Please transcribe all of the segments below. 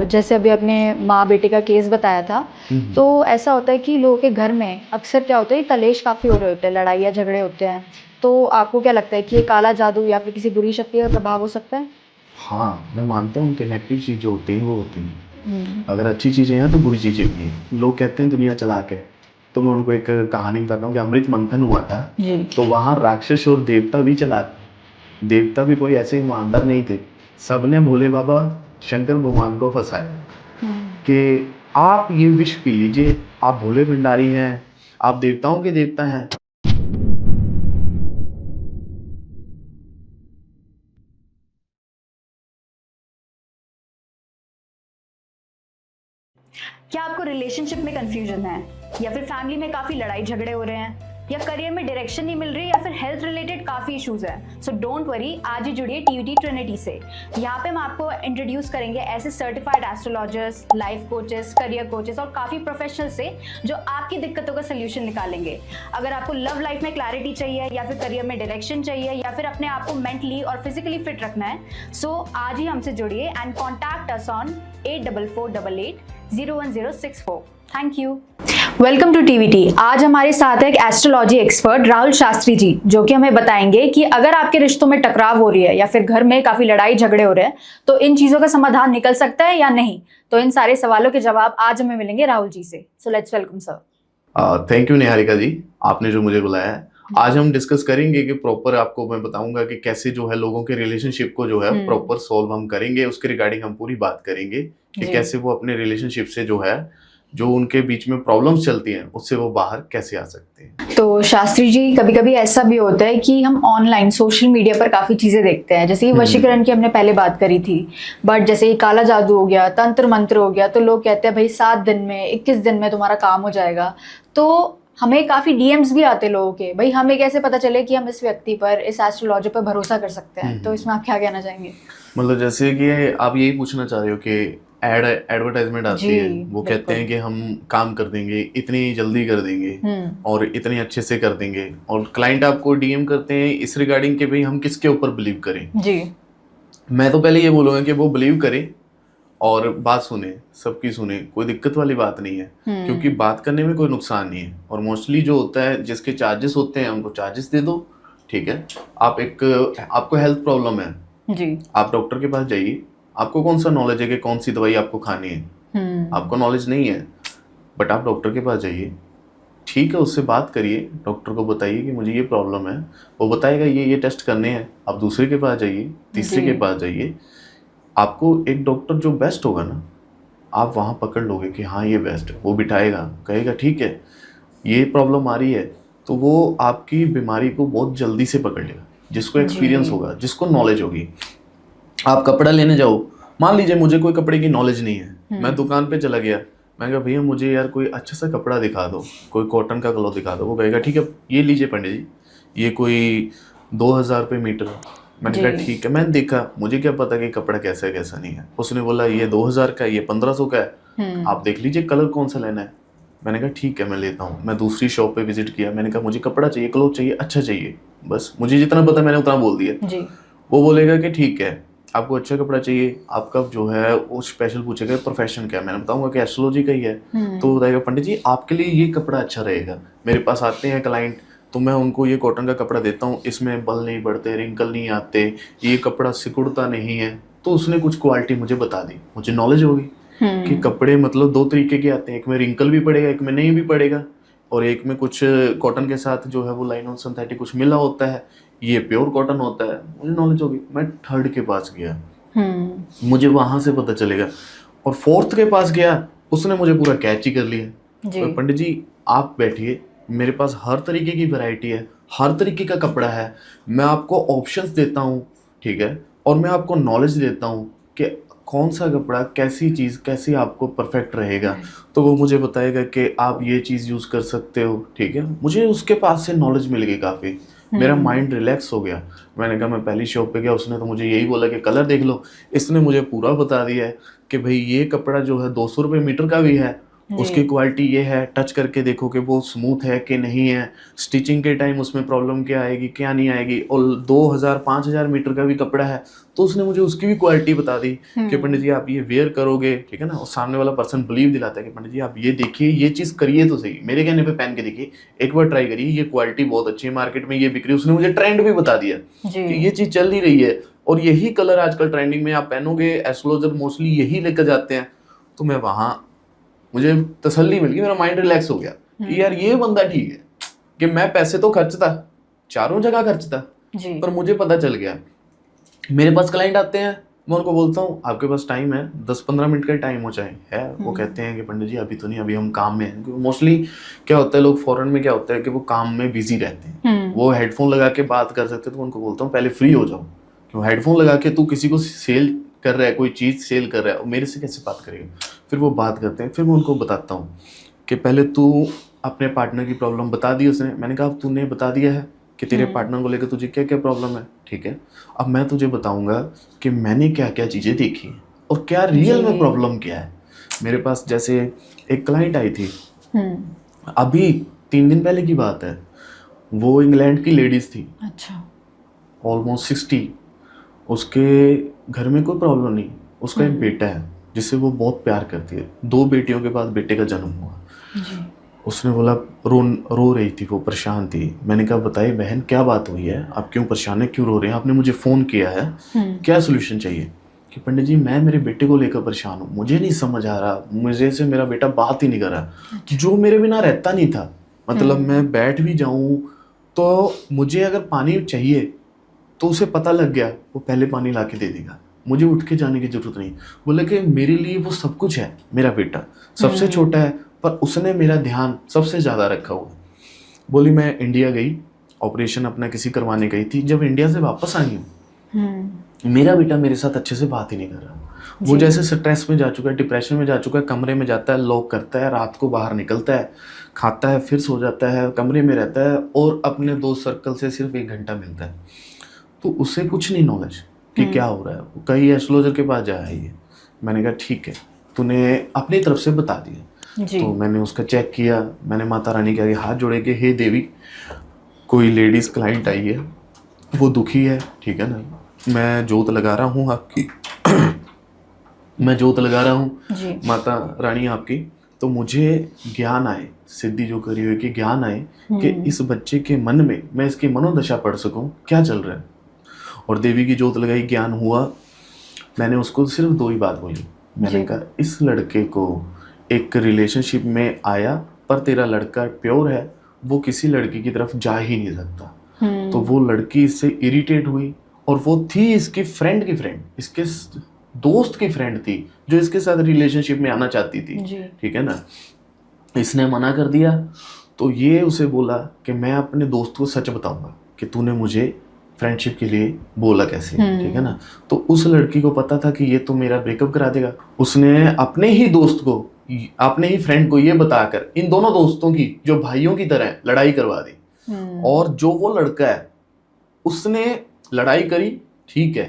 जैसे अभी अपने माँ बेटे का केस बताया था, तो ऐसा होता है कि लोगों के घर में अक्सर क्या होता है, कलेश काफ़ी हो रहे होते हैं, लड़ाइयाँ झगड़े होते हैं। तो आपको क्या लगता है कि ये काला जादू या फिर किसी बुरी शक्ति का प्रभाव हो सकता है? हाँ, मैं मानता हूँ कि नेगेटिव चीज़ जो होती हैं वो होती हैं। हम्म। अगर अच्छी चीज़ें हैं तो बुरी चीज़ें भी हैं। लोग कहते हैं दुनिया चलाक है, तो मैं उनको एक कहानी बताता हूँ कि अमृत मंथन हुआ था। जी। तो वहाँ राक्षस और देवता भी चलाक, देवता भी कोई ऐसे ईमानदार नहीं थे। सबने भोले बाबा शंकर भगवान को फंसाया कि आप ये विष पी लीजिए, आप भोले भंडारी हैं, आप देवताओं के देवता हैं। क्या आपको रिलेशनशिप में कंफ्यूजन है, या फिर फैमिली में काफी लड़ाई झगड़े हो रहे हैं, या करियर में डायरेक्शन नहीं मिल रही, या फिर हेल्थ रिलेटेड काफी इश्यूज है? सो डोंट वरी, आज ही जुड़िए टीवीटी ट्रिनिटी से। यहाँ पे हम आपको इंट्रोड्यूस करेंगे ऐसे certified astrologers, life coaches, career coaches और काफी प्रोफेशनल से जो आपकी दिक्कतों का सोल्यूशन निकालेंगे। अगर आपको लव लाइफ में क्लैरिटी चाहिए, या फिर करियर में डायरेक्शन चाहिए, या फिर अपने आप को मेंटली और फिजिकली फिट रखना है, सो आज ही हमसे जुड़िए and contact us on 8448801064। Thank you. Welcome to TVT. आज हमारे साथ है एक एस्ट्रोलॉजी एक्सपर्ट राहुल शास्त्री जी, जो कि हमें बताएंगे कि अगर आपके रिश्तों में टकराव हो रही है या फिर घर में काफी लड़ाई झगड़े हो रहे हैं, तो इन चीजों का समाधान निकल सकता है या नहीं। तो इन सारे सवालों के जवाब आज हमें मिलेंगे राहुल जी से। So let's welcome sir. Thank you Niharika ji, आपने जो मुझे बुलाया है। आज हम डिस्कस करेंगे कि प्रॉपर आपको मैं बताऊंगा कि कैसे जो है लोगों के रिलेशनशिप को जो है प्रॉपर सॉल्व हम करेंगे। उसके रिगार्डिंग हम पूरी बात करेंगे कि कैसे वो अपने रिलेशनशिप से जो है, जो उनके बीच में प्रॉब्लम्स चलती हैं, उससे वो बाहर कैसे आ सकते हैं। तो शास्त्री जी, कभी कभी ऐसा भी होता है कि हम ऑनलाइन सोशल मीडिया पर काफी चीजें देखते हैं, जैसे कि वशीकरण की हमने पहले बात करी थी, बट जैसे काला जादू हो गया, तंत्र मंत्र हो गया, तो लोग कहते हैं भाई 7 दिन में 21 दिन में तुम्हारा काम हो जाएगा। तो हमें काफी डीएम्स भी आते लोगों के, भाई हमें कैसे पता चले कि हम इस व्यक्ति पर, इस एस्ट्रोलॉजर पर भरोसा कर सकते हैं? तो इसमें आप क्या कहना चाहेंगे? मतलब जैसे कि आप यही पूछना चाह रहे हो कि एडवर्टाइजमेंट आती है, वो कहते हैं कि हम काम कर देंगे, इतनी जल्दी कर देंगे और इतने अच्छे से कर देंगे, और क्लाइंट आपको डीएम करते हैं इस रिगार्डिंग कि भाई हम किसके ऊपर बिलीव करें। जी। मैं तो पहले ये बोलूँगा कि वो बिलीव करें और बात सुने, सबकी सुने, कोई दिक्कत वाली बात नहीं है, क्योंकि बात करने में कोई नुकसान नहीं है। और मोस्टली जो होता है, जिसके चार्जेस होते हैं उनको चार्जेस दे दो, ठीक है। आपको हेल्थ प्रॉब्लम है जी, आप डॉक्टर के पास जाइए। आपको कौन सा नॉलेज है कि कौन सी दवाई आपको खानी है? आपको नॉलेज नहीं है, बट आप डॉक्टर के पास जाइए, ठीक है, उससे बात करिए, डॉक्टर को बताइए कि मुझे ये प्रॉब्लम है, वो बताएगा ये टेस्ट करने हैं। आप दूसरे के पास जाइए, तीसरे के पास जाइए, आपको एक डॉक्टर जो बेस्ट होगा ना, आप वहाँ पकड़ लोगे कि हाँ ये बेस्ट है। वो बिठाएगा, कहेगा ठीक है ये प्रॉब्लम आ रही है, तो वो आपकी बीमारी को बहुत जल्दी से पकड़ लेगा। जिसको एक्सपीरियंस होगा, जिसको नॉलेज होगी। आप कपड़ा लेने जाओ, मान लीजिए मुझे कोई कपड़े की नॉलेज नहीं है, मैं दुकान पे चला गया, मैं कहा भैया मुझे यार कोई अच्छा सा कपड़ा दिखा दो, कोई कॉटन का क्लॉथ दिखा दो। वो कहेगा ठीक है ये लीजिए पंडित जी, ये कोई 2000 रुपये मीटर। मैंने कहा ठीक है। मैंने देखा, मुझे क्या पता कि कपड़ा कैसा है कैसा नहीं है। उसने बोला ये 2000 का है, ये 1500 का है, आप देख लीजिए कलर कौन सा लेना है। मैंने कहा ठीक है मैं लेता हूँ। मैं दूसरी शॉप पे विजिट किया, मैंने कहा मुझे कपड़ा चाहिए, क्लॉथ चाहिए, अच्छा चाहिए, बस मुझे जितना पता मैंने उतना बोल दिया जी। वो बोलेगा कि ठीक है आपको अच्छा कपड़ा चाहिए, आपका जो है वो स्पेशल पूछेगा प्रोफेशन क्या है, मैंने बताऊंगा कि एस्ट्रोलॉजी का ही है। तो बताएगा पंडित जी आपके लिए ये कपड़ा अच्छा रहेगा। मेरे पास आते हैं क्लाइंट, तो मैं उनको ये कॉटन का कपड़ा देता हूँ, इसमें बल नहीं बढ़ते, रिंकल नहीं आते, ये कपड़ा सिकुड़ता नहीं है। तो उसने कुछ क्वालिटी मुझे बता दी, मुझे नॉलेज होगी कि कपड़े मतलब 2 तरीके के आते हैं, एक में रिंकल भी पड़ेगा, एक में नहीं भी पड़ेगा, और एक में कुछ कॉटन के साथ जो है वो लाइनॉन सिंथेटिक कुछ मिला होता है, ये प्योर कॉटन होता है। मुझे नॉलेज होगी। मैं 3rd के पास गया, मुझे वहां से पता चलेगा, और 4th के पास गया, उसने मुझे पूरा कैच ही कर लिया। और पंडित जी आप बैठिए, मेरे पास हर तरीके की वैरायटी है, हर तरीके का कपड़ा है, मैं आपको ऑप्शंस देता हूँ, ठीक है, और मैं आपको नॉलेज देता हूँ कि कौन सा कपड़ा, कैसी चीज़, कैसी आपको परफेक्ट रहेगा। तो वो मुझे बताएगा कि आप ये चीज़ यूज़ कर सकते हो, ठीक है। मुझे उसके पास से नॉलेज मिल गई काफ़ी, मेरा माइंड रिलैक्स हो गया। मैंने कहा मैं पहली शॉप पे गया, उसने तो मुझे यही बोला कि कलर देख लो। इसने मुझे पूरा बता दिया है कि भाई ये कपड़ा जो है 200 रुपये मीटर का भी है, उसकी क्वालिटी ये है, टच करके देखो कि वो स्मूथ है कि नहीं है, स्टिचिंग के टाइम उसमें प्रॉब्लम क्या आएगी क्या नहीं आएगी। और 2000-5000 मीटर का भी कपड़ा है तो उसने मुझे उसकी भी क्वालिटी बता दी कि पंडित जी आप ये वेयर करोगे, ठीक है ना। और सामने वाला पर्सन बिलीव दिलाता है कि पंडित जी आप ये देखिए, ये चीज़ करिए तो सही, मेरे कहने पे पहन के देखिए, एक बार ट्राई करिए, ये क्वालिटी बहुत अच्छी है, मार्केट में ये बिक रही है। उसने मुझे ट्रेंड भी बता दिया कि ये चीज़ चल ही रही है और यही कलर आजकल ट्रेंडिंग में, आप पहनोगे, एस्ट्रोलॉजर मोस्टली यही लेकर जाते हैं। तो मैं वहाँ, मुझे तसल्ली मिल गई, मेरा माइंड रिलैक्स हो गया कि यार ये बंदा ठीक है कि मैं पैसे तो खर्चता, चारों जगह खर्चता, पर मुझे पता चल गया। मेरे पास क्लाइंट आते हैं, मैं उनको बोलता हूँ आपके पास टाइम है, 10-15 मिनट का टाइम हो जाए है, वो कहते हैं कि पंडित जी अभी तो नहीं, अभी हम काम में हैं। मोस्टली क्या होता है, लोग फॉरेन में क्या होता है कि वो काम में बिजी रहते हैं, वो हेडफोन लगा के बात कर सकते, तो उनको बोलता हूँ पहले फ्री हो जाओ, क्यों हेडफोन लगा के तू किसी को सेल कर रहा है, कोई चीज़ सेल कर रहा है, मेरे से कैसे बात करेगा। फिर वो बात करते हैं, फिर मैं उनको बताता हूँ कि पहले तू अपने पार्टनर की प्रॉब्लम बता दी उसने, मैंने कहा अब तूने बता दिया है कि तेरे पार्टनर को लेकर तुझे क्या क्या प्रॉब्लम है, ठीक है, अब मैं तुझे बताऊंगा कि मैंने क्या क्या चीज़ें देखी हैं और क्या रियल में प्रॉब्लम क्या है। मेरे पास जैसे एक क्लाइंट आई थी, अभी 3 दिन पहले की बात है, वो इंग्लैंड की लेडीज थी, अच्छा, ऑलमोस्ट 60, उसके घर में कोई प्रॉब्लम नहीं, उसका एक बेटा है जिससे वो बहुत प्यार करती है, 2 बेटियों के बाद बेटे का जन्म हुआ। उसने बोला, रो रही थी वो, परेशान थी। मैंने कहा बताइए बहन क्या बात हुई है, आप क्यों परेशान है, क्यों रो रहे हैं, आपने मुझे फ़ोन किया है, क्या सोल्यूशन चाहिए। कि पंडित जी मैं मेरे बेटे को लेकर परेशान हूँ, मुझे नहीं समझ आ रहा, मुझे से मेरा बेटा बात ही नहीं कर रहा, जो मेरे बिना रहता नहीं था, मतलब मैं बैठ भी जाऊँ तो मुझे अगर पानी चाहिए तो उसे पता लग गया, वो पहले पानी ला के दे देगा, मुझे उठ के जाने की जरूरत नहीं। बोले कि मेरे लिए वो सब कुछ है, मेरा बेटा सबसे छोटा है पर उसने मेरा ध्यान सबसे ज़्यादा रखा हुआ। बोली मैं इंडिया गई, ऑपरेशन अपना किसी करवाने गई थी, जब इंडिया से वापस आई हूँ मेरा बेटा मेरे साथ अच्छे से बात ही नहीं कर रहा, वो जैसे स्ट्रेस में जा चुका है, डिप्रेशन में जा चुका है, कमरे में जाता है, लॉक करता है, रात को बाहर निकलता है, खाता है, फिर सो जाता है, कमरे में रहता है और अपने दोस्त सर्कल से सिर्फ 1 घंटा मिलता है। तो उसे कुछ नहीं नॉलेज कि क्या हो रहा है, वो कहीं एस्ट्रोलॉजर के पास जाया है ये। मैंने कहा ठीक है, तूने अपनी तरफ से बता दिया। तो मैंने उसका चेक किया, मैंने माता रानी के आगे हाथ जोड़े कि हे देवी, कोई लेडीज़ क्लाइंट आई है, वो दुखी है, ठीक है ना, मैं जोत लगा रहा हूँ आपकी मैं जोत लगा रहा हूँ माता रानी आपकी, तो मुझे ज्ञान आए, सिद्धि जो करी हुई कि ज्ञान आए कि इस बच्चे के मन में मैं इसकी मनोदशा पढ़ सकूं, क्या चल रहा है। और देवी की जोत लगाई, ज्ञान हुआ। मैंने उसको सिर्फ 2 ही बात बोली, मैंने कहा इस लड़के को एक रिलेशनशिप में आया पर तेरा लड़का प्योर है, वो किसी लड़की की तरफ जा ही नहीं सकता। तो वो लड़की इससे इरिटेट हुई और वो थी इसकी फ्रेंड की फ्रेंड, इसके दोस्त की फ्रेंड थी जो इसके साथ रिलेशनशिप में आना चाहती थी, ठीक है ना। इसने मना कर दिया तो ये उसे बोला कि मैं अपने दोस्त को सच बताऊंगा कि तूने मुझे फ्रेंडशिप के लिए बोला कैसे, ठीक है ना। तो उस लड़की को पता था कि ये तो मेरा ब्रेकअप करा देगा, उसने अपने ही दोस्त को, अपने ही फ्रेंड को ये बताकर इन दोनों दोस्तों की जो भाइयों की तरह लड़ाई करवा दी। और जो वो लड़का है उसने लड़ाई करी, ठीक है,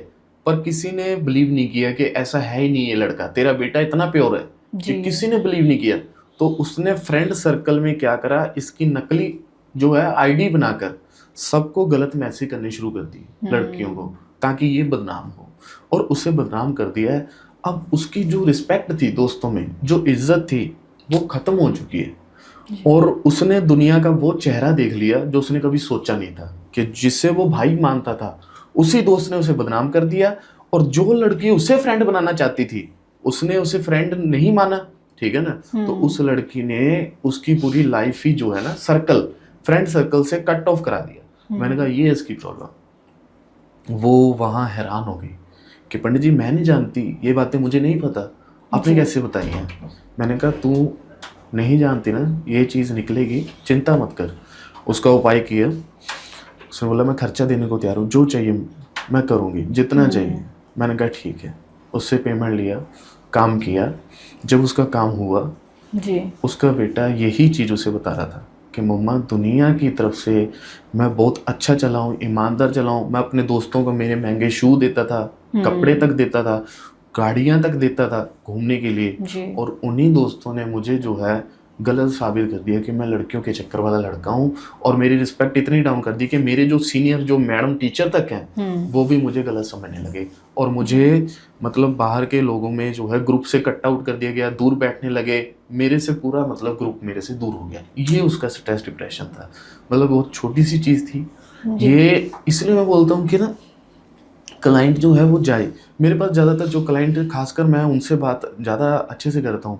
पर किसी ने बिलीव नहीं किया कि ऐसा है ही नहीं, ये लड़का तेरा बेटा इतना प्योर है कि किसी ने बिलीव नहीं किया। तो उसने फ्रेंड सर्कल में क्या करा, इसकी नकली जो है आईडी बनाकर सबको गलत मैसेज करने शुरू कर दी लड़कियों को, ताकि ये बदनाम हो, और उसे बदनाम कर दिया है। अब उसकी जो रिस्पेक्ट थी दोस्तों में, जो इज्जत थी, वो खत्म हो चुकी है। और उसने दुनिया का वो चेहरा देख लिया जो उसने कभी सोचा नहीं था, कि जिसे वो भाई मानता था उसी दोस्त ने उसे बदनाम कर दिया। और जो लड़की उसे फ्रेंड बनाना चाहती थी उसने उसे फ्रेंड नहीं माना, ठीक है ना। तो उस लड़की ने उसकी पूरी लाइफ ही जो है ना सर्कल, फ्रेंड सर्कल से कट ऑफ करा दिया। मैंने कहा ये इसकी प्रॉब्लम। वो वहाँ हैरान हो गई कि पंडित जी मैं नहीं जानती, ये बातें मुझे नहीं पता, आपने कैसे बताई हैं। मैंने कहा तू नहीं जानती ना, ये चीज़ निकलेगी, चिंता मत कर। उसका उपाय किया, उसने बोला मैं खर्चा देने को तैयार हूँ, जो चाहिए मैं करूँगी, जितना चाहिए। मैंने कहा ठीक है, उससे पेमेंट लिया, काम किया। जब उसका काम हुआ जी, उसका बेटा यही चीज़ उसे बता रहा था कि मम्मा दुनिया की तरफ से मैं बहुत अच्छा चलाऊँ, ईमानदार चलाऊँ, मैं अपने दोस्तों को मेरे महंगे शू देता था, कपड़े तक देता था, गाड़ियां तक देता था घूमने के लिए, जी। और उन्हीं दोस्तों ने मुझे जो है गलत साबित कर दिया कि मैं लड़कियों के चक्कर वाला लड़का हूँ, और मेरी रिस्पेक्ट इतनी डाउन कर दी कि मेरे जो सीनियर जो मैडम टीचर तक हैं वो भी मुझे गलत समझने लगे, और मुझे मतलब बाहर के लोगों में जो है ग्रुप से कट आउट कर दिया गया, दूर बैठने लगे मेरे से, पूरा मतलब ग्रुप मेरे से दूर हो गया। ये उसका स्ट्रेस डिप्रेशन था, मतलब बहुत छोटी सी चीज़ थी ये। इसलिए मैं बोलता हूँ कि ना क्लाइंट जो है वो जाए मेरे पास। ज़्यादातर जो क्लाइंट, खासकर मैं उनसे बात ज़्यादा अच्छे से करता हूँ,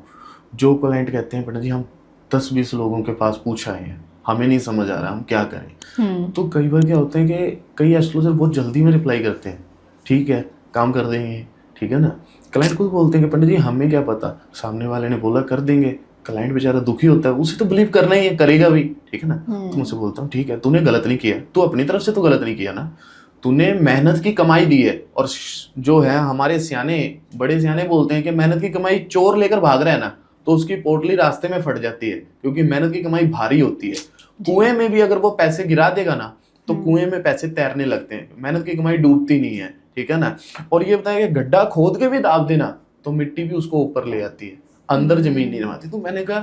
जो क्लाइंट कहते हैं पंडित जी हम 10-20 लोगों के पास पूछ आए हैं, हमें नहीं समझ आ रहा हम क्या करें। तो कई बार क्या होता है कि कई एस्ट्रोलॉजर बहुत जल्दी में रिप्लाई करते हैं, ठीक है काम कर देंगे, ठीक है ना। क्लाइंट को बोलते हैं कि पंडित जी हमें क्या पता, सामने वाले ने बोला कर देंगे। क्लाइंट बेचारा दुखी होता है, उसे तो बिलीव करना ही है, करेगा भी, ठीक है ना। तो मुझसे बोलता हूँ ठीक है तूने गलत नहीं किया, तू अपनी तरफ से तो गलत नहीं किया ना, तूने मेहनत की कमाई दी है। और जो है हमारे सियाने, बड़े सियाने बोलते हैं कि मेहनत की कमाई चोर लेकर भाग रहा है ना तो उसकी पोटली रास्ते में फट जाती है, क्योंकि मेहनत की कमाई भारी होती है। कुएं में भी अगर वो पैसे गिरा देगा ना तो कुएं में पैसे तैरने लगते हैं, मेहनत की कमाई डूबती नहीं है, ठीक है ना। और ये बताया कि गड्ढा खोद के भी दाब देना तो मिट्टी भी उसको ऊपर ले आती है, अंदर जमीन नहीं जमाती। तो मैंने कहा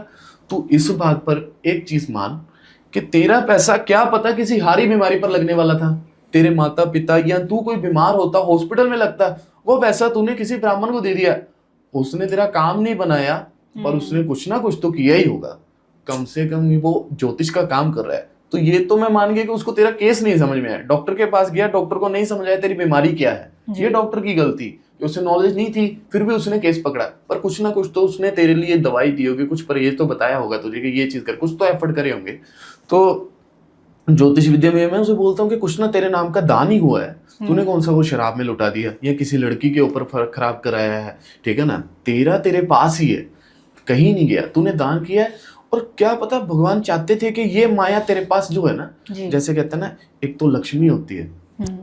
तू इस बात पर एक चीज मान कि तेरा पैसा क्या पता किसी हारी बीमारी पर लगने वाला था, तेरे माता पिता या तू कोई बीमार होता हॉस्पिटल में लगता, वो पैसा तूने किसी ब्राह्मण को दे दिया, उसने तेरा काम नहीं बनाया पर उसने कुछ ना कुछ तो किया ही होगा, कम से कम वो ज्योतिष का काम कर रहा है। तो ये तो मैं मान गया कि उसको तेरा केस नहीं समझ में आया, डॉक्टर के पास गया, डॉक्टर को नहीं समझ आया तेरी बीमारी क्या है, ये डॉक्टर की गलती कि उसे नॉलेज नहीं थी, फिर भी उसने केस पकड़ा। पर कुछ ना कुछ तो उसने तेरे लिए दवाई दी होगी, कुछ परहेज तो बताया होगा तुझे कि ये चीज कर, कुछ तो एफर्ट करे होंगे। तो ज्योतिष विद्या में मैं उसे बोलता हूँ कि कुछ ना तेरे नाम का दान ही हुआ है, तूने कौन सा वो शराब में लुटा दिया या किसी लड़की के ऊपर फर्क खराब कराया है, ठीक है ना। तेरा तेरे पास ही है, कहीं नहीं गया, तूने दान किया है। और क्या पता भगवान चाहते थे कि ये माया तेरे पास जो है ना, जैसे कहते हैं ना एक तो लक्ष्मी होती है,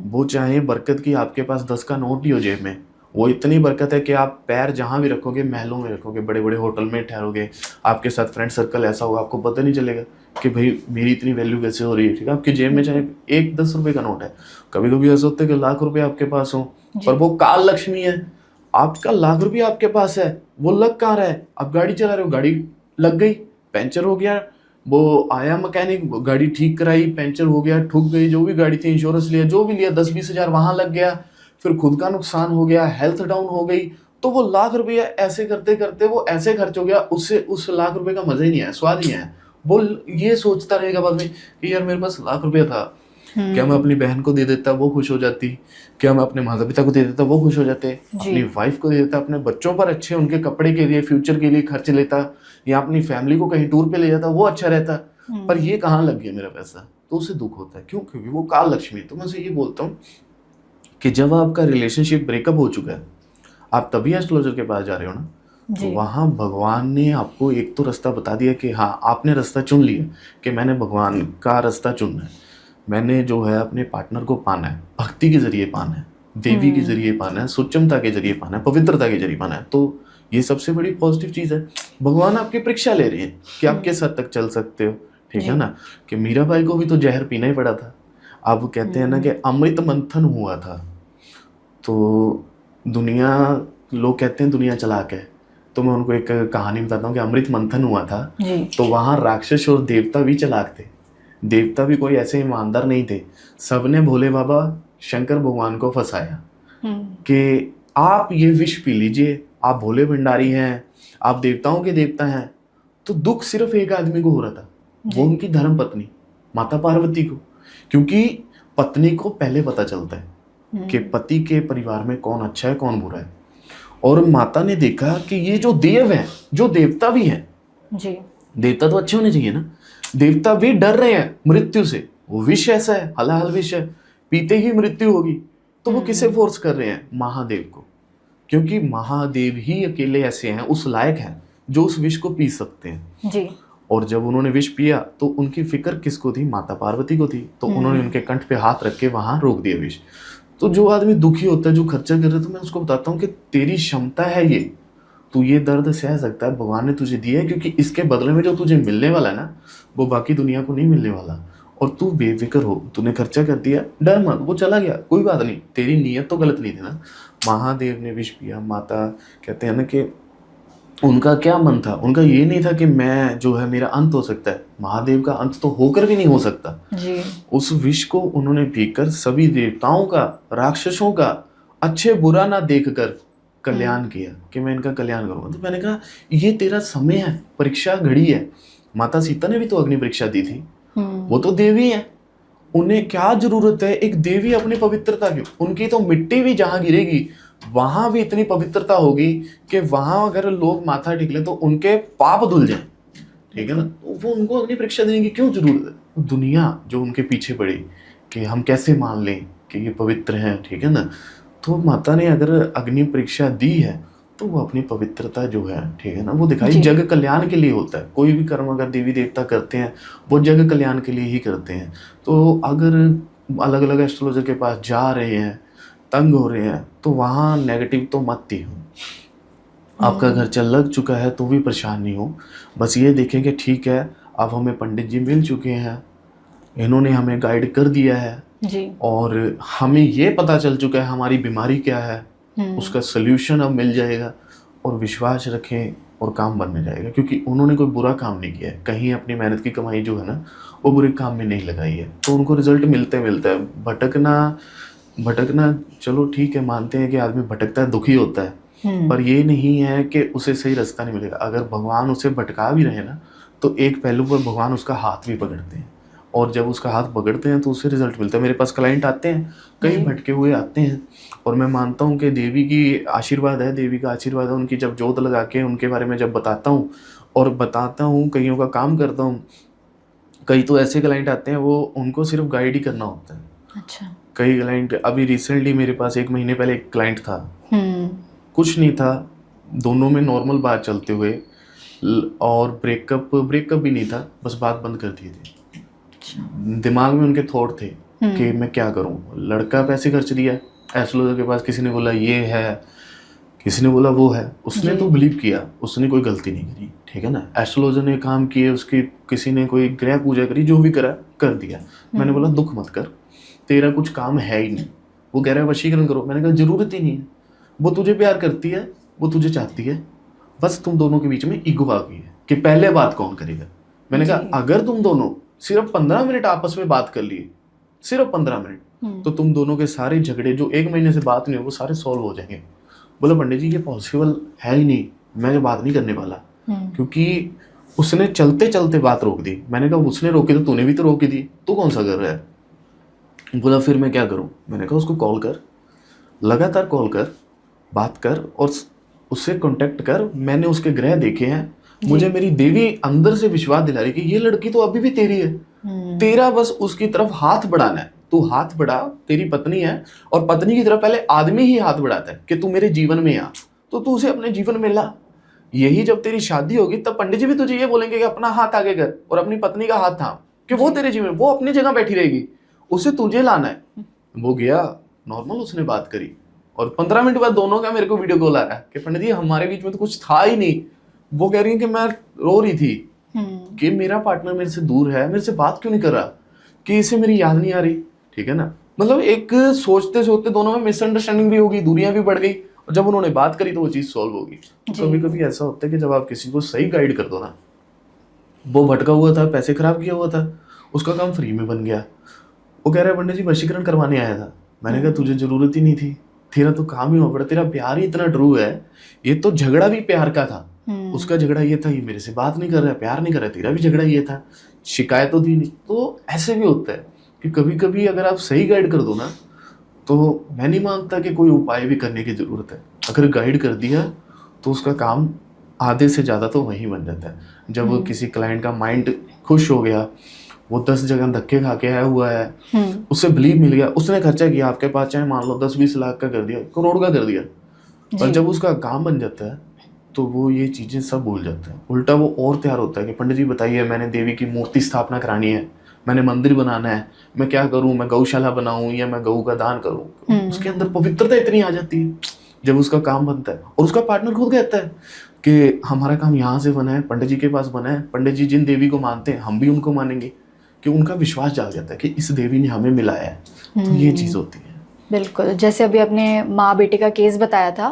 वो चाहे बरकत की आपके पास 10 का नोट ही हो जेब में, वो इतनी बरकत है कि आप पैर जहां भी रखोगे, महलों में रखोगे, बड़े बड़े होटल में ठहरोगे, आपके साथ फ्रेंड सर्कल ऐसा होगा आपको पता नहीं चलेगा कि भाई मेरी इतनी वैल्यू कैसे हो रही है, ठीक है। आपके जेब में चाहे एक 10 रुपए का नोट है, कभी कभी ऐसा होता है कि लाख रुपए आपके पास हो, पर वो काल लक्ष्मी है, आपका लाख रुपये आपके पास है, वो लग कहाँ रहा है, आप गाड़ी चला रहे हो, गाड़ी लग गई, पंचर हो गया, वो आया मैकेनिक, गाड़ी ठीक कराई, पंचर हो गया, ठुक गई, जो भी गाड़ी थी, इंश्योरेंस लिया, जो भी लिया, 10-20 हजार वहां लग गया, फिर खुद का नुकसान हो गया, हेल्थ डाउन हो गई, तो वो लाख रुपया ऐसे करते करते वो ऐसे खर्च हो गया, उससे उस लाख रुपए का मजा ही नहीं आया, स्वाद नहीं आया। वो ये सोचता रहेगा बाद में कि यार मेरे पास लाख रुपया था, क्या मैं अपनी बहन को दे देता वो खुश हो जाती, क्या मैं अपने माता पिता को दे देता वो खुश हो जाते, अपनी वाइफ को दे देता, अपने बच्चों पर अच्छे उनके कपड़े के लिए फ्यूचर के लिए खर्च लेता, या अपनी फैमिली को कहीं टूर पे ले जाता, वो अच्छा रहता। पर ये कहाँ लग गया मेरा पैसा, तो उसे दुख होता है, क्यों, क्योंकि वो काल लक्ष्मी है। तो मैं उसे ये बोलता हूँ कि जब आपका रिलेशनशिप ब्रेकअप हो चुका है, आप तभी एस्ट्रोलॉजर के पास जा रहे हो ना, तो वहाँ भगवान ने आपको एक तो रास्ता बता दिया कि हाँ आपने रास्ता चुन लिया कि मैंने भगवान का रास्ता चुनना है, मैंने जो है अपने पार्टनर को पाना है, भक्ति के जरिए पाना है, देवी के जरिए पाना है, सूक्ष्मता के जरिए पाना है, पवित्रता के जरिए पाना है। तो ये सबसे बड़ी पॉजिटिव चीज़ है, भगवान आपकी परीक्षा ले रहे हैं कि आप किस हद तक चल सकते हो, ठीक है ना। कि मीरा बाई को भी तो जहर पीना ही पड़ा था। अब कहते हैं ना कि अमृत मंथन हुआ था, तो दुनिया, लोग कहते हैं दुनिया चलाक है, तो मैं उनको एक कहानी बताता हूँ कि अमृत मंथन हुआ था, तो वहाँ राक्षस और देवता भी चलाक थे। देवता भी कोई ऐसे ईमानदार नहीं थे, सबने भोले बाबा शंकर भगवान को फंसाया कि आप ये विष पी लीजिए, आप भोले भंडारी हैं, आप देवताओं के देवता हैं। तो दुख सिर्फ एक आदमी को हो रहा था, वो उनकी धर्म पत्नी माता पार्वती को, क्योंकि पत्नी को पहले पता चलता है कि पति के परिवार में कौन अच्छा है कौन बुरा है। और माता ने देखा कि ये जो देव हैं, जो देवता भी हैं, देवता तो अच्छे होने चाहिए ना, देवता भी डर रहे हैं मृत्यु से, वो विष ऐसा है, हलाहल विष है, पीते ही मृत्यु होगी। तो वो किसे फोर्स कर रहे हैं, महादेव को, क्योंकि महादेव ही अकेले ऐसे हैं, उस लायक हैं जो उस विष को पी सकते हैं जी। और जब उन्होंने विष पिया तो उनकी फिक्र किसको थी, माता पार्वती को थी, तो उन्होंने उनके कंठ पे हाथ रख के वहां रोक दिया विष। तो जो आदमी दुखी होता है, जो खर्चा कर रहा है, तो मैं उसको बताता हूँ कि तेरी क्षमता है ये, तू ये दर्द सह सकता है, भगवान ने तुझे दिया है, क्योंकि इसके बदले में जो तुझे मिलने वाला है ना, वो बाकी दुनिया को नहीं मिलने वाला। और तू बेफिक्र हो, तूने खर्चा कर दिया, डर मत, वो चला गया, कोई बात नहीं, तेरी नीयत तो गलत नहीं थी ना। महादेव ने विष पिया, माता कहते हैं ना कि उनका क्या मन था, उनका ये नहीं था कि मैं जो है मेरा अंत हो सकता है, महादेव का अंत तो होकर भी नहीं हो सकता जी। उस विष को उन्होंने पीकर सभी देवताओं का, राक्षसों का अच्छे बुरा ना देखकर कल्याण किया कि मैं इनका कल्याण करूंगा। तो मैंने कहा ये तेरा समय है, परीक्षा घड़ी है। माता सीता ने भी तो अग्नि परीक्षा दी थी, वो तो देवी है, उन्हें क्या जरूरत है एक देवी अपनी पवित्रता की, उनकी तो मिट्टी भी जहां गिरेगी वहां भी इतनी पवित्रता होगी कि वहां अगर लोग माथा टेक ले तो उनके पाप धुल जाए, ठीक है ना। वो उनको अग्नि परीक्षा देने की क्यों जरूरत है। दुनिया जो उनके पीछे पड़ी कि हम कैसे मान लें कि ये पवित्र हैं, ठीक है ना। तो माता ने अगर अग्नि परीक्षा दी है तो वो अपनी पवित्रता जो है, ठीक है ना, वो दिखाई जग कल्याण के लिए होता है। कोई भी कर्म अगर देवी देवता करते हैं वो जग कल्याण के लिए ही करते हैं। तो अगर अलग अलग एस्ट्रोलॉजर के पास जा रहे हैं, तंग हो रहे हैं, तो वहाँ नेगेटिव तो मत ही हो। आपका खर्चा लग चुका है तो भी परेशान नहीं हो, बस ये देखें कि ठीक है अब हमें पंडित जी मिल चुके हैं, इन्होंने हमें गाइड कर दिया है जी। और हमें ये पता चल चुका है हमारी बीमारी क्या है, उसका सल्यूशन अब मिल जाएगा। और विश्वास रखें और काम बनने जाएगा, क्योंकि उन्होंने कोई बुरा काम नहीं किया है, कहीं अपनी मेहनत की कमाई जो है ना वो बुरे काम में नहीं लगाई है, तो उनको रिजल्ट मिलता है। भटकना चलो ठीक है, मानते हैं कि आदमी भटकता है, दुखी होता है, पर ये नहीं है कि उसे सही रास्ता नहीं मिलेगा। अगर भगवान उसे भटका भी रहे ना तो एक पहलू पर भगवान उसका हाथ भी पकड़ते हैं, और जब उसका हाथ पकड़ते हैं तो उसे रिजल्ट मिलता है। मेरे पास क्लाइंट आते हैं, कई भटके हुए आते हैं, और मैं मानता हूँ कि देवी की आशीर्वाद है, देवी का आशीर्वाद है। उनकी जब जोत लगा के उनके बारे में जब बताता हूँ और बताता हूँ, कईयों का काम करता हूँ, कई तो ऐसे क्लाइंट आते हैं वो उनको सिर्फ गाइड ही करना होता है। अच्छा। कई क्लाइंट, अभी रिसेंटली मेरे पास 1 महीने पहले एक क्लाइंट था, कुछ नहीं था, दोनों में नॉर्मल बात चलते हुए और ब्रेकअप भी नहीं था, बस बात बंद कर दी थी। दिमाग में उनके थॉट थे कि मैं क्या करूं, लड़का पैसे खर्च दिया एस्ट्रोलॉजर के पास, किसी ने बोला ये है, किसी ने बोला वो है, उसने तो बिलीव किया, उसने कोई गलती नहीं करी, ठीक है ना। एस्ट्रोलॉजर ने काम किए, उसकी किसी ने कोई ग्रह पूजा करी, जो भी करा कर दिया। मैंने बोला दुख मत कर, तेरा कुछ काम है ही नहीं, वो कह रहा है वशीकरण करो। मैंने कहा जरूरत ही नहीं है, वो तुझे प्यार करती है, वो तुझे चाहती है, बस तुम दोनों के बीच में ईगो आ गई है कि पहले बात कौन करेगा। मैंने कहा अगर तुम दोनों सिर्फ 15 मिनट आपस में बात कर लिए, सिर्फ 15 मिनट, तो तुम दोनों के सारे झगड़े जो 1 महीने से बात नहीं हो वो सारे सॉल्व हो जाएंगे। बोला पंडित जी ये पॉसिबल है ही नहीं, मैं बात नहीं करने वाला, क्योंकि उसने चलते चलते बात रोक दी। मैंने कहा उसने रोकी तो तूने भी तो रोकी दी, तू कौन सा कर रहा है। बोला फिर मैं क्या करूं। मैंने कहा उसको कॉल कर, लगातार कॉल कर, बात कर और उससे कांटेक्ट कर। मैंने उसके ग्रह देखे हैं, मुझे मेरी देवी अंदर से विश्वास दिला रही कि ये लड़की तो अभी भी तेरी है, तेरा बस उसकी तरफ हाथ बढ़ाना है। तू हाथ बढ़ा, तेरी पत्नी है, और पत्नी की तरफ पहले आदमी ही हाथ बढ़ाता है कि तू मेरे जीवन में आ, तो तू उसे अपने जीवन में ला। यही जब तेरी शादी होगी तब पंडित जी भी तुझे ये बोलेंगे कि अपना हाथ आगे कर और अपनी पत्नी का हाथ थाम, कि वो तेरे जीवन, वो अपनी जगह बैठी रहेगी, उसे तुझे लाना है। वो गया, नॉर्मल उसने बात करी, और 15 मिनट बाद दोनों का मेरे को वीडियो कॉल आ रहा है कि पंडित जी हमारे बीच में तो कुछ था ही नहीं। वो कह रही है कि मैं रो रही थी कि मेरा पार्टनर मेरे से दूर है, मेरे से बात क्यों नहीं कर रहा, कि इसे मेरी याद नहीं आ रही, ठीक है ना। मतलब एक सोचते सोचते दोनों में मिसअंडरस्टैंडिंग भी होगी, दूरियां भी बढ़ गई, और जब उन्होंने बात करी तो वो चीज सॉल्व होगी। कभी कभी ऐसा होता है कि जब आप किसी को सही गाइड कर दो ना, वो भटका हुआ था, पैसे खराब किया हुआ था, उसका काम फ्री में बन गया। वो कह रहा है पंडित जी वशीकरण करवाने आया था। मैंने कहा तुझे जरूरत ही नहीं थी, तेरा तो काम ही हो पड़ा, तेरा प्यार ही इतना ट्रू है। ये तो झगड़ा भी प्यार का था, उसका झगड़ा ये था, ये मेरे से बात नहीं कर रहा है, प्यार नहीं कर रहा है, तेरा भी झगड़ा ये था, शिकायत तो थी नहीं। तो ऐसे भी होता है कि कभी कभी अगर आप सही गाइड कर दो ना, तो मैं नहीं मानता कि कोई उपाय भी करने की जरूरत है। अगर गाइड कर दिया तो उसका काम आधे से ज्यादा तो वहीं बन जाता है। जब किसी क्लाइंट का माइंड खुश हो गया, वो 10 जगह धक्के खा के आया हुआ है, उससे बिलीव मिल गया, उसने खर्चा किया आपके पास, चाहे मान लो 10-20 लाख का कर दिया, करोड़ का कर दिया, पर जब उसका काम बन जाता है तो वो ये चीजें सब भूल जाता है। उल्टा वो और तैयार होता है कि पंडित जी बताइए, मैंने देवी की मूर्ति स्थापना करानी है, मैंने मंदिर बनाना है, मैं क्या करूं, मैं गौशाला बनाऊं या मैं गऊ का दान करूं। उसके अंदर पवित्रता इतनी आ जाती है जब उसका काम बनता है। और उसका पार्टनर खुद कहता है कि हमारा काम यहाँ से बना है, पंडित जी के पास बना है, पंडित जी जिन देवी को मानते हैं हम भी उनको मानेंगे, कि उनका विश्वास जाग जाता है कि इस देवी ने हमें मिलाया है। तो ये चीज़ होती है। बिल्कुल, जैसे अभी अपने माँ बेटे का केस बताया था,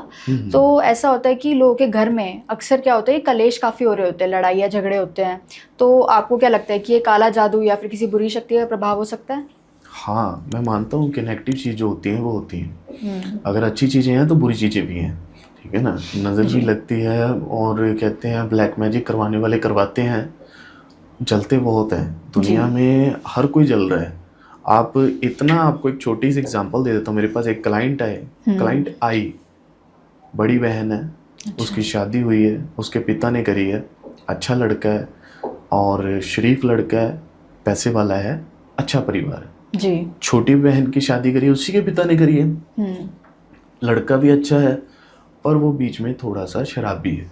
तो ऐसा होता है कि लोगों के घर में अक्सर क्या होता है, कलेश काफ़ी हो रहे होते हैं, लड़ाइयाँ झगड़े होते हैं। तो आपको क्या लगता है कि ये काला जादू या फिर किसी बुरी शक्ति का प्रभाव हो सकता है? हाँ, मैं मानता हूँ कि नेगेटिव चीज़ जो होती हैं वो होती हैं। अगर अच्छी चीज़ें हैं तो बुरी चीज़ें भी हैं, ठीक है ना। नज़र भी लगती है, और कहते हैं ब्लैक मैजिक करवाने वाले करवाते हैं, जलते बहुत हैं दुनिया में, हर कोई जल रहा है। आप इतना, आपको एक छोटी सी एग्जांपल दे देता हूँ। मेरे पास एक क्लाइंट आई, बड़ी बहन है, उसकी शादी हुई है, उसके पिता ने करी है, अच्छा लड़का है और शरीफ लड़का है, पैसे वाला है, अच्छा परिवार है जी। छोटी बहन की शादी करी है, उसी के पिता ने करी है, लड़का भी अच्छा है, पर वो बीच में थोड़ा सा शराबी है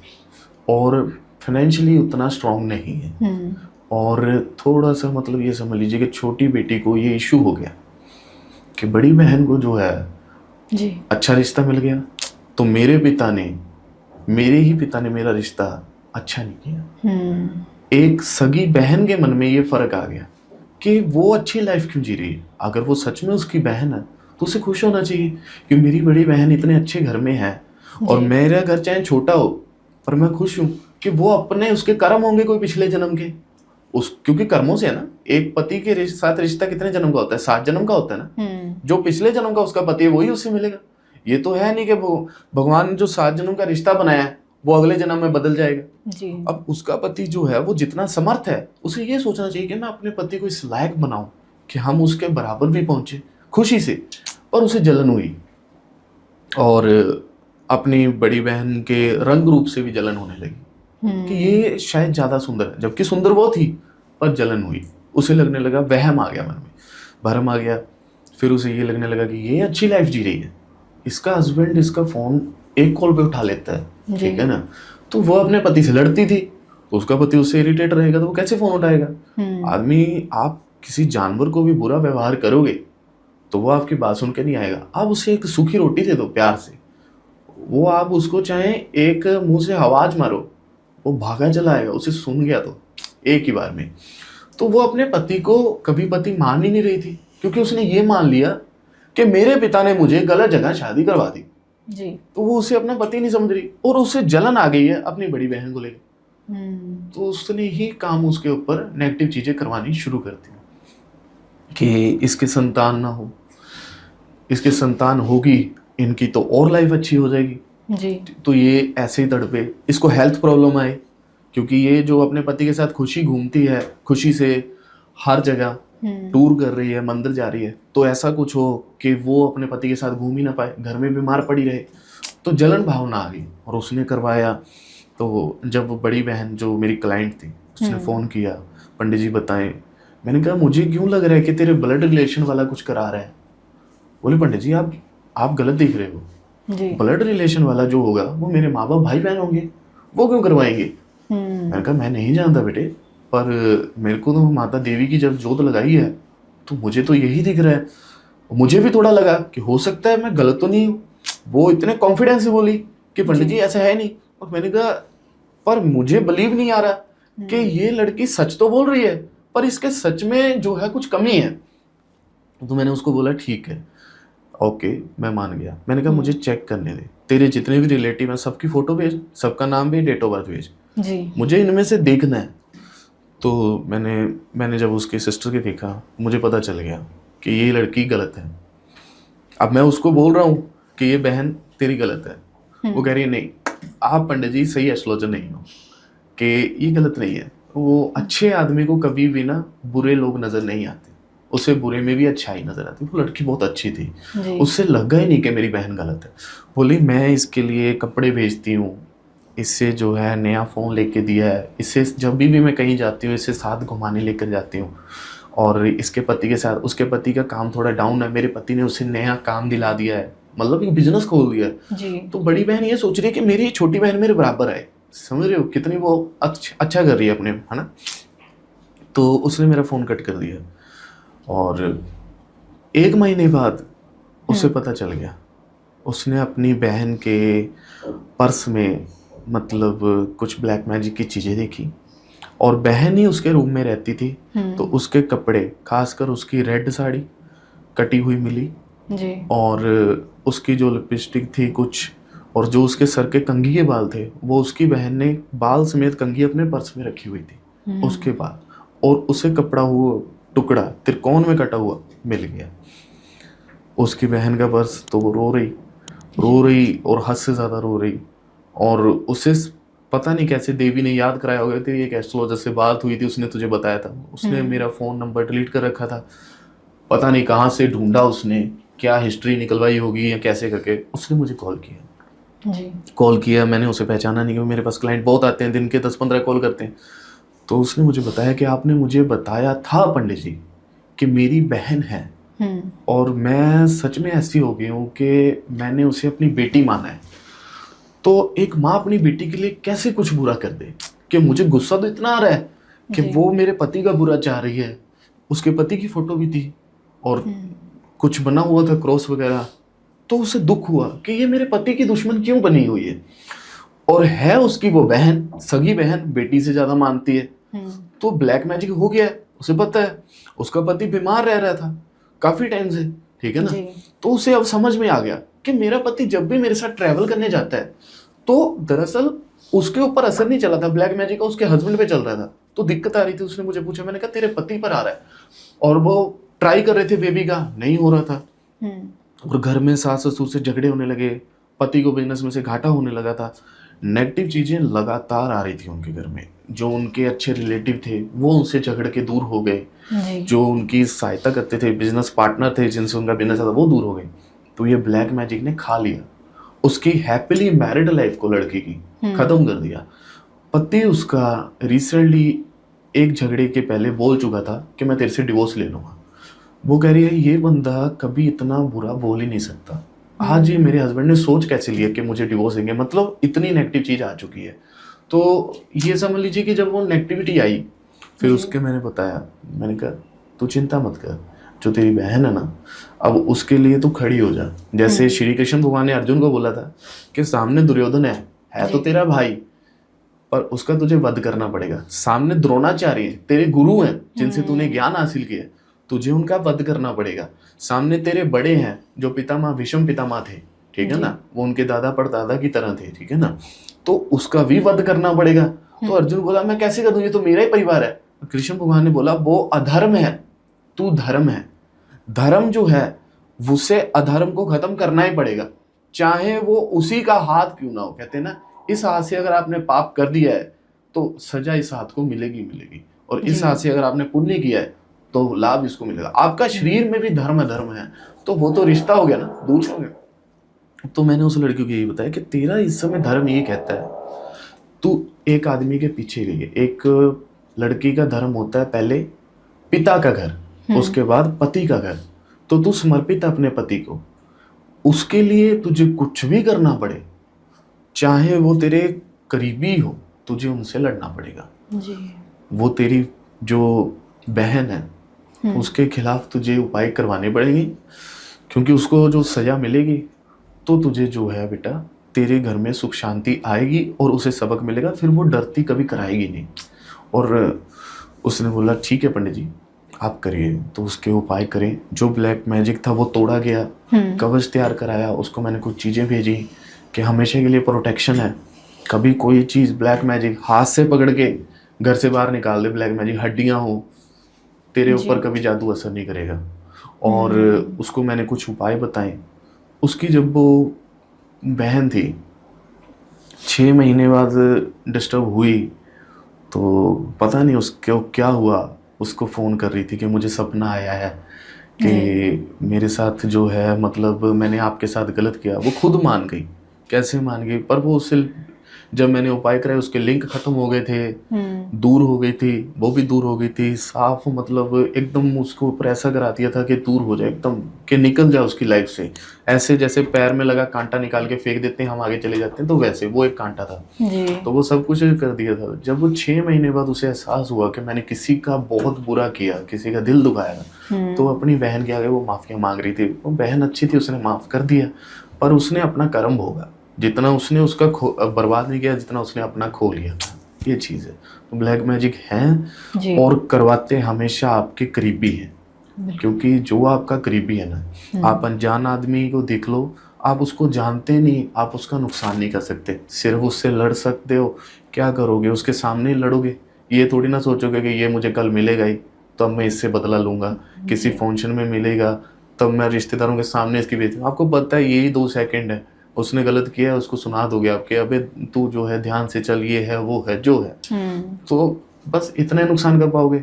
और फाइनेंशियली उतना स्ट्रांग नहीं है, और थोड़ा सा मतलब ये समझ लीजिए कि छोटी बेटी को ये इशू हो गया कि बड़ी बहन को जो है जी अच्छा रिश्ता मिल गया, तो मेरे ही पिता ने मेरा रिश्ता अच्छा नहीं किया। एक सगी बहन के मन में ये फर्क आ गया कि वो अच्छी लाइफ क्यों जी रही है। अगर वो सच में उसकी बहन है तो उसे खुश होना चाहिए कि मेरी बड़ी बहन इतने अच्छे घर में है, और मेरा घर चाहे छोटा हो पर मैं खुश हूँ कि वो अपने, उसके कर्म होंगे कोई पिछले जन्म के, क्योंकि कर्मों से है ना। एक पति के साथ रिश्ता कितने जन्म का होता है? 7 जन्म का होता है ना। जो पिछले जन्म का उसका पति है वही उससे मिलेगा। ये तो है नहीं कि वो भगवान ने जो 7 जन्म का रिश्ता बनाया है वो अगले जन्म में बदल जाएगा जी। अब उसका पति जो है वो जितना समर्थ है, उसे ये सोचना चाहिए कि मैं अपने पति को इस लायक बनाऊं कि हम उसके बराबर भी पहुंचे खुशी से। पर उसे जलन हुई, और अपनी बड़ी बहन के रंग रूप से भी जलन होने लगी कि ये शायद ज्यादा सुंदर है, जबकि सुंदर वो थी, पर जलन हुई। उसे लगने लगा, वहम आ गया मन में, भरम आ गया। फिर उसे ये लगने लगा कि ये अच्छी लाइफ जी रही है, इसका हस्बैंड इसका फोन एक कॉल पे उठा लेता है, ठीक है ना। तो वो अपने पति से लड़ती थी, तो उसका पति उससे इरिटेट रहेगा तो वो कैसे फोन उठाएगा। आदमी, आप किसी जानवर को भी बुरा व्यवहार करोगे तो वो आपकी बात सुन के नहीं आएगा। आप उसे एक सूखी रोटी दे दो प्यार से, वो आप उसको चाहे एक मुंह से आवाज मारो, वो भागा चला आएगा, उसे सुन गया तो एक ही बार में। तो वो अपने पति को कभी पति मान ही नहीं रही थी, क्योंकि उसने ये मान लिया कि मेरे पिता ने मुझे गलत जगह शादी करवा दी जी। तो वो उसे अपना पति नहीं समझ रही, और उससे जलन आ गई है अपनी बड़ी बहन को लेकर। तो उसने ही काम उसके ऊपर नेगेटिव चीजें करवानी शुरू कर दी कि इसके संतान ना हो, इसके संतान होगी इनकी तो और लाइफ अच्छी हो जाएगी जी। तो ये ऐसे ही तड़पे, इसको हेल्थ प्रॉब्लम आए, क्योंकि ये जो अपने पति के साथ खुशी घूमती है, खुशी से हर जगह टूर कर रही है, मंदिर जा रही है, तो ऐसा कुछ हो कि वो अपने पति के साथ घूम ही ना पाए, घर में बीमार पड़ी रहे, तो जलन भावना आ गई और उसने करवाया। तो जब बड़ी बहन जो मेरी क्लाइंट थी उसने फ़ोन किया, पंडित जी बताएं। मैंने कहा मुझे क्यों लग रहा है कि तेरे ब्लड रिलेशन वाला कुछ करा रहा है। बोले पंडित जी आप गलत देख रहे हो, ब्लड रिलेशन वाला जो होगा वो मेरे माँ बाप भाई बहन होंगे, वो क्यों करवाएंगे। मैंने कहा मैं नहीं जानता बेटे, पर मेरे को तो माता देवी की जब जोत लगाई है तो मुझे तो यही दिख रहा है। मुझे भी थोड़ा लगा कि हो सकता है मैं गलत तो नहीं हूँ। वो इतने कॉन्फिडेंस से बोली कि पंडित जी ऐसा है नहीं। और मैंने कहा पर मुझे बिलीव नहीं आ रहा कि ये लड़की सच तो बोल रही है, पर इसके सच में जो है कुछ कमी है। तो मैंने उसको बोला ठीक है, ओके, मैं मान गया। मैंने कहा मुझे चेक करने दे, तेरे जितने भी रिलेटिव हैं सबकी फोटो भेज, सबका नाम भेज, डेट ऑफ बर्थ भेज जी, मुझे इनमें से देखना है। तो मैंने जब उसके सिस्टर के देखा, मुझे पता चल गया कि ये लड़की गलत है। अब मैं उसको बोल रहा हूँ कि ये बहन तेरी गलत है, वो कह रही है नहीं आप पंडित जी सही एस्ट्रोलॉजर नहीं हो, कि ये गलत नहीं है। वो अच्छे आदमी को कभी भी ना बुरे लोग नजर नहीं आते, उसे बुरे में भी अच्छाई नजर आती। वो लड़की बहुत अच्छी थी, उससे लगा ही नहीं कि मेरी बहन गलत है। बोली मैं इसके लिए कपड़े भेजती हूँ, इससे जो है नया फ़ोन लेके दिया है, इससे जब भी मैं कहीं जाती हूँ इससे साथ घुमाने लेकर जाती हूँ, और इसके पति के साथ, उसके पति का काम थोड़ा डाउन है, मेरे पति ने उसे नया काम दिला दिया है, मतलब एक बिजनेस खोल दिया है। तो बड़ी बहन ये सोच रही है कि मेरी छोटी बहन मेरे बराबर है। समझ रहे हो कितनी वो अच्छा कर रही है अपने, है ना। तो उसने मेरा फ़ोन कट कर दिया, और 1 महीने बाद उसे पता चल गया। उसने अपनी बहन के पर्स में मतलब कुछ ब्लैक मैजिक की चीज़ें देखी, और बहन ही उसके रूम में रहती थी, तो उसके कपड़े, खासकर उसकी रेड साड़ी कटी हुई मिली जी। और उसकी जो लिपस्टिक थी कुछ, और जो उसके सर के कंघी के बाल थे वो उसकी बहन ने बाल समेत कंघी अपने पर्स में रखी हुई थी उसके बाद, और उसे कपड़ा हुआ टुकड़ा त्रिकोण में कटा हुआ मिल गया। उसकी बहन का पर्स, तो वो रो रही और हद से ज़्यादा रो रही, और उसे पता नहीं कैसे देवी ने याद कराया होगा, तेरी एक एस्ट्रोलॉजर से बात हुई थी, उसने तुझे बताया था, उसने मेरा फ़ोन नंबर डिलीट कर रखा था, पता नहीं कहाँ से ढूंढा उसने, क्या हिस्ट्री निकलवाई होगी या कैसे करके उसने मुझे कॉल किया। जी। कॉल किया, मैंने उसे पहचाना नहीं, क्योंकि मेरे पास क्लाइंट बहुत आते हैं, दिन के 10-15 कॉल करते हैं। तो उसने मुझे बताया कि आपने मुझे बताया था पंडित जी कि मेरी बहन है, और मैं सच में ऐसी हो गई हूँ कि मैंने उसे अपनी बेटी माना है। तो एक माँ अपनी बेटी के लिए कैसे कुछ बुरा कर दे, कि मुझे गुस्सा तो इतना आ रहा है कि वो मेरे पति का बुरा चाह रही है। उसके पति की फोटो भी थी और कुछ बना हुआ था क्रॉस वगैरह, तो उसे दुख हुआ कि ये मेरे पति की दुश्मन क्यों बनी हुई है, और है उसकी वो बहन, सगी बहन, बेटी से ज्यादा मानती है। तो ब्लैक मैजिक हो गया है, उसे पता है, उसका पति बीमार रह रहा था काफी टाइम से, ठीक है ना। तो उसे अब समझ में आ गया कि मेरा पति जब भी मेरे साथ ट्रैवल करने जाता है तो दरअसल उसके ऊपर असर नहीं चला था ब्लैक मैजिक का, उसके हस्बैंड पे चल रहा था। तो दिक्कत आ रही थी, उसने मुझे पूछा, मैंने कहा तेरे पति पर आ रहा है, और वो ट्राई कर रहे थे बेबी का, नहीं हो रहा था, और घर में सास ससुर से झगड़े होने लगे, पति को बिजनेस में से घाटा होने लगा था, नेगेटिव चीजें लगातार आ रही थी उनके घर में। जो उनके अच्छे रिलेटिव थे वो उनसे झगड़ के दूर हो गए, जो उनकी सहायता करते थे, बिजनेस पार्टनर थे जिनसे उनका बिजनेस था, वो दूर हो गए। तो ये ब्लैक मैजिक ने खा लिया, उसकी हैप्पीली मैरिड लाइफ को लड़की की खत्म कर दिया। पति उसका रिसेंटली एक झगड़े के पहले बोल चुका था कि मैं तेरे से डिवोर्स ले लूंगा। वो कह रही है ये बंदा कभी इतना बुरा बोल ही नहीं सकता, आज ये मेरे हस्बैंड ने सोच कैसे लिया कि मुझे डिवोर्स देंगे, मतलब इतनी नेगेटिव चीज आ चुकी है। तो ये समझ लीजिए कि जब वो नेगेटिविटी आई, फिर उसके मैंने बताया, मैंने कहा तू चिंता मत कर, जो तेरी बहन है ना, अब उसके लिए तू खड़ी हो जा। जैसे श्री कृष्ण भगवान ने अर्जुन को बोला था कि सामने दुर्योधन है तो तेरा भाई, पर उसका तुझे वध करना पड़ेगा। सामने द्रोणाचार्य हैं, तेरे गुरु हैं जिनसे तूने ज्ञान हासिल किया, तुझे उनका वध करना पड़ेगा। सामने तेरे बड़े हैं जो पितामह, भीष्म पितामह थे, ठीक है ना, वो उनके दादा परदादा की तरह थे, ठीक है ना, तो उसका भी वध करना पड़ेगा। तो अर्जुन बोला मैं कैसे कर दूं, ये तो मेरा ही परिवार है। कृष्ण भगवान ने बोला वो अधर्म है, तू धर्म है। धर्म जो है उसे अधर्म को खत्म करना ही पड़ेगा, चाहे वो उसी का हाथ क्यों ना हो। कहते हैं ना, इस हाथ से अगर आपने पाप कर दिया है तो सजा इस हाथ को मिलेगी मिलेगी, और इस हाथ से अगर आपने पुण्य किया है तो लाभ इसको मिलेगा। आपका शरीर में भी धर्म अधर्म है, तो वो तो रिश्ता हो गया ना, दूर हो गया। तो मैंने उस लड़की को यही बताया कि तेरा इस समय धर्म ये कहता है, तू एक आदमी के पीछे गई है। एक लड़की का धर्म होता है पहले पिता का घर, उसके बाद पति का घर। तो तू समर्पित अपने पति को, उसके लिए तुझे कुछ भी करना पड़े, चाहे वो तेरे करीबी हो, तुझे उनसे लड़ना पड़ेगा जी। वो तेरी जो बहन है उसके खिलाफ तुझे उपाय करवाने पड़ेंगे, क्योंकि उसको जो सजा मिलेगी तो तुझे जो है बेटा तेरे घर में सुख शांति आएगी और उसे सबक मिलेगा, फिर वो डरती कभी कराएगी नहीं। और उसने बोला ठीक है पंडित जी आप करिए। तो उसके उपाय करें, जो ब्लैक मैजिक था वो तोड़ा गया, कवच तैयार कराया, उसको मैंने कुछ चीज़ें भेजी कि हमेशा के लिए प्रोटेक्शन है, कभी कोई चीज़ ब्लैक मैजिक हाथ से पकड़ के घर से बाहर निकाल दे, ब्लैक मैजिक हड्डियाँ हो, तेरे ऊपर कभी जादू असर नहीं करेगा। और उसको मैंने कुछ उपाय बताए। उसकी जब वो बहन थी 6 महीने बाद डिस्टर्ब हुई, तो पता नहीं उसको क्या हुआ, उसको फ़ोन कर रही थी कि मुझे सपना आया है कि मेरे साथ जो है, मतलब मैंने आपके साथ गलत किया। वो खुद मान गई, कैसे मान गई, पर वो उससे जब मैंने उपाय कराए उसके लिंक खत्म हो गए थे, दूर हो गई थी, वो भी दूर हो गई थी साफ, मतलब एकदम उसको ऊपर ऐसा करा दिया था कि दूर हो जाए एकदम, कि निकल जाए उसकी लाइफ से। ऐसे जैसे पैर में लगा कांटा निकाल के फेंक देते हैं, हम आगे चले जाते हैं, तो वैसे वो एक कांटा था जी। तो वो सब कुछ कर दिया था। जब वो 6 महीने बाद उसे एहसास हुआ कि मैंने किसी का बहुत बुरा किया, किसी का दिल दुखाया, तो अपनी बहन के आगे वो माफिया मांग रही थी। वो बहन अच्छी थी, उसने माफ कर दिया, पर उसने अपना कर्म भोगा। जितना उसने उसका बर्बाद नहीं किया, जितना उसने अपना खो लिया। ये चीज़ है। तो ब्लैक मैजिक है जी। और करवाते हमेशा आपके करीबी हैं, क्योंकि जो आपका करीबी है ना, आप अनजान आदमी को देख लो, आप उसको जानते नहीं, आप उसका नुकसान नहीं कर सकते, सिर्फ उससे लड़ सकते हो। क्या करोगे, उसके सामने ही लड़ोगे, ये थोड़ी ना सोचोगे कि ये मुझे कल मिलेगा ही तो अब मैं इससे बदला लूंगा, किसी फंक्शन में मिलेगा तब मैं रिश्तेदारों के सामने इसकी बेइज्जती। आपको पता है यही 2 सेकंड है, उसने गलत किया है उसको सुना दोगे आपके, अबे तू जो है ध्यान से चल, ये है वो है जो है, तो बस इतने नुकसान कर पाओगे।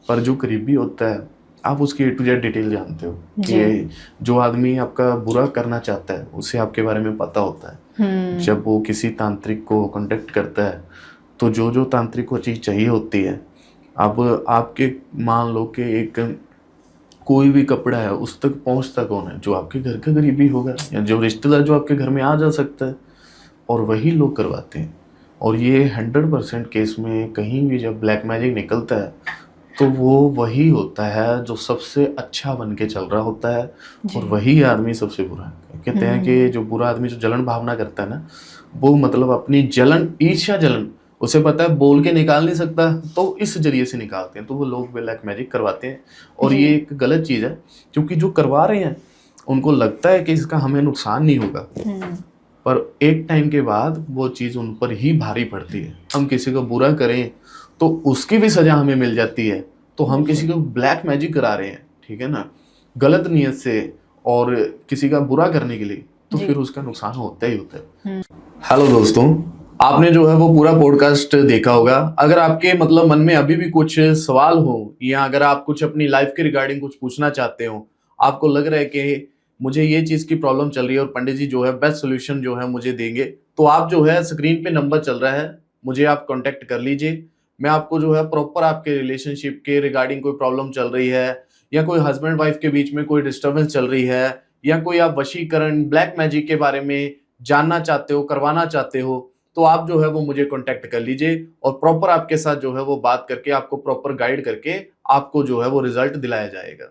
पर जो करीबी होता है आप उसकी A to Z डिटेल जानते हो कि जो आदमी आपका बुरा करना चाहता है उसे आपके बारे में पता होता है। जब वो किसी तांत्रिक को कांटेक्ट करता है तो जो जो तांत्रिक को चीज़ चाहिए होती है, अब आपके मान लो कि एक कोई भी कपड़ा है उस तक पहुंचता कौन है, जो आपके घर का करीबी होगा या जो रिश्तेदार जो आपके घर में आ जा सकता है, और वही लोग करवाते हैं। और ये 100% केस में कहीं भी जब ब्लैक मैजिक निकलता है तो वो वही होता है जो सबसे अच्छा बन के चल रहा होता है, और वही आदमी सबसे बुरा है। कहते हैं कि जो बुरा आदमी जो जलन भावना करता है ना, वो मतलब अपनी जलन, ईर्ष्या जलन, उसे पता है बोल के निकाल नहीं सकता तो इस जरिए से निकालते हैं, तो वो लोग ब्लैक मैजिक करवाते हैं। और ये एक गलत चीज़ है, क्योंकि जो करवा रहे हैं उनको लगता है कि इसका हमें नुकसान नहीं होगा, पर एक टाइम के बाद वो चीज़ उन पर ही भारी पड़ती है। हम किसी को बुरा करें तो उसकी भी सजा हमें मिल जाती है, तो हम किसी को ब्लैक मैजिक करा रहे हैं, ठीक है ना, गलत नियत से और किसी का बुरा करने के लिए, तो फिर उसका नुकसान होता ही होता है। हेलो दोस्तों, आपने जो है वो पूरा पॉडकास्ट देखा होगा। अगर आपके मतलब मन में अभी भी कुछ सवाल हो या अगर आप कुछ अपनी लाइफ के रिगार्डिंग कुछ पूछना चाहते हो, आपको लग रहा है कि मुझे ये चीज़ की प्रॉब्लम चल रही है और पंडित जी जो है बेस्ट सोल्यूशन जो है मुझे देंगे, तो आप जो है स्क्रीन पे नंबर चल रहा है, मुझे आप कांटेक्ट कर लीजिए। मैं आपको जो है प्रॉपर आपके रिलेशनशिप के रिगार्डिंग कोई प्रॉब्लम चल रही है या कोई हस्बैंड वाइफ के बीच में कोई डिस्टर्बेंस चल रही है या कोई आप वशीकरण ब्लैक मैजिक के बारे में जानना चाहते हो, करवाना चाहते हो, तो आप जो है वो मुझे कांटेक्ट कर लीजिए और प्रॉपर आपके साथ जो है वो बात करके आपको प्रॉपर गाइड करके आपको जो है वो रिजल्ट दिलाया जाएगा।